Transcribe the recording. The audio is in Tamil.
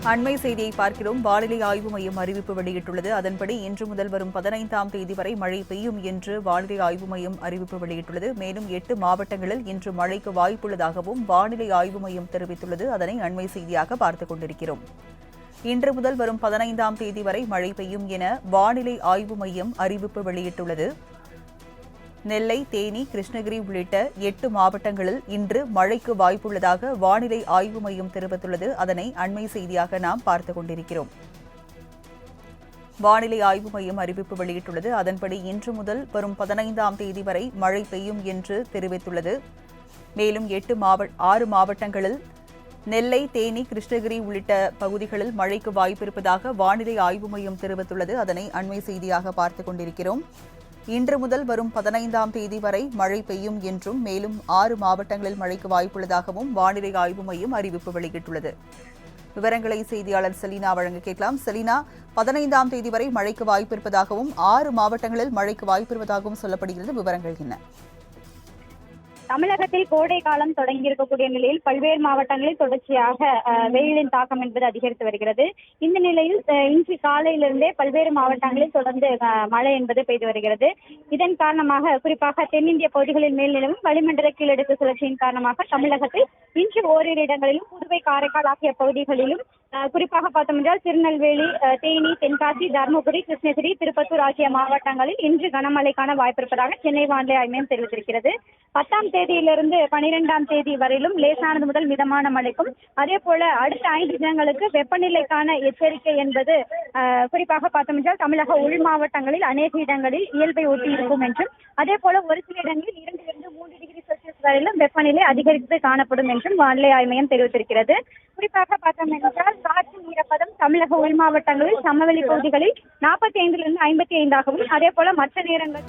அண்மை செய்தியை பார்க்கிறோம். வானிலை ஆய்வு மையம் அறிவிப்பு வெளியிட்டுள்ளது. அதன்படி இன்று முதல் வரும் 15ஆம் தேதி வரை மழை பெய்யும் என்று வானிலை ஆய்வு மையம் அறிவிப்பு வெளியிட்டுள்ளது. மேலும் 8 மாவட்டங்களில் இன்று மழைக்கு வாய்ப்புள்ளதாகவும் வானிலை ஆய்வு மையம் தெரிவித்துள்ளது. அதனை அண்மை செய்தியாக பார்த்துக் கொண்டிருக்கிறோம். இன்று முதல் வரும் 15ஆம் தேதி வரை மழை பெய்யும் என வானிலை ஆய்வு மையம் அறிவிப்பு வெளியிட்டுள்ளது. நெல்லை, தேனி, கிருஷ்ணகிரி உள்ளிட்ட 8 மாவட்டங்களில் இன்று மழைக்கு வாய்ப்புள்ளதாக வானிலை ஆய்வு மையம் தெரிவித்துள்ளது. அதனை அண்மை செய்தியாக நாம் பார்த்துக் கொண்டிருக்கிறோம். வானிலை ஆய்வு மையம் அறிவிப்பு வெளியிட்டுள்ளது. அதன்படி இன்று முதல் வரும் 15ஆம் தேதி வரை மழை பெய்யும் என்று தெரிவித்துள்ளது. மேலும் 6 மாவட்டங்களில் நெல்லை, தேனி, கிருஷ்ணகிரி உள்ளிட்ட பகுதிகளில் மழைக்கு வாய்ப்பிருப்பதாக வானிலை ஆய்வு மையம் தெரிவித்துள்ளது. அதனை அண்மை செய்தியாக பார்த்துக் கொண்டிருக்கிறோம். இன்று முதல் வரும் 15ஆம் தேதி வரை மழை பெய்யும் என்றும் மேலும் 6 மாவட்டங்களில் மழைக்கு வாய்ப்புள்ளதாகவும் வானிலை ஆய்வு மையம் அறிவிப்பு வெளியிட்டுள்ளது. விவரங்களை செய்தியாளர் செலினா வழங்க கேட்கலாம். செலினா, 15ஆம் தேதி வரை மழைக்கு வாய்ப்பிருப்பதாகவும் 6 மாவட்டங்களில் மழைக்கு வாய்ப்பிருப்பதாகவும் சொல்லப்படுகிறது. விவரங்கள் என்ன? தமிழகத்தில் கோடை காலம் தொடங்கியிருக்கக்கூடிய நிலையில் பல்வேறு மாவட்டங்களில் தொடர்ச்சியாக வெயிலின் தாக்கம் என்பது அதிகரித்து வருகிறது. இந்த நிலையில் இன்று காலையிலிருந்தே பல்வேறு மாவட்டங்களில் தொடர்ந்து மழை என்பது பெய்து வருகிறது. இதன் காரணமாக குறிப்பாக தென்னிந்திய பகுதிகளில் மேல் நிலவும் வளிமண்டல கீழடுக்கு சுழற்சியின் காரணமாக தமிழகத்தில் இன்று ஓரிரு இடங்களிலும் புதுவை, காரைக்கால் ஆகிய பகுதிகளிலும் குறிப்பாக பார்த்தோம் என்றால் திருநெல்வேலி, தேனி, தென்காசி, தருமபுரி, கிருஷ்ணகிரி, திருப்பத்தூர் ஆகிய மாவட்டங்களில் இன்று கனமழைக்கான வாய்ப்பிருப்பதாக சென்னை வானிலை ஆய்வு மையம் தெரிவித்திருக்கிறது. 10ஆம் தேதியிலிருந்து 12ஆம் தேதி வரையிலும் லேசானது முதல் மிதமான மழைக்கும், அதே போல அடுத்த 5 தினங்களுக்கு வெப்பநிலைக்கான எச்சரிக்கை என்பது குறிப்பாக பார்த்தோம் என்றால் தமிழக உள் மாவட்டங்களில் அநேக இடங்களில் இயல்பை ஒட்டி இருக்கும் என்றும், அதே போல ஒரு சில இடங்களில் 2 to 3 டிகிரி செல்சியஸ் வரையிலும் வெப்பநிலை அதிகரித்து காணப்படும் என்றும் வானிலை ஆய்வு மையம் தெரிவித்திருக்கிறது. குறிப்பாக பார்த்தோம் என்றால் காற்றின் ஈரப்பதம் தமிழக உள் மாவட்டங்களில் சமவெளி பகுதிகளில் 45 to 55ஆகவும், அதே போல மற்ற நேரங்கள்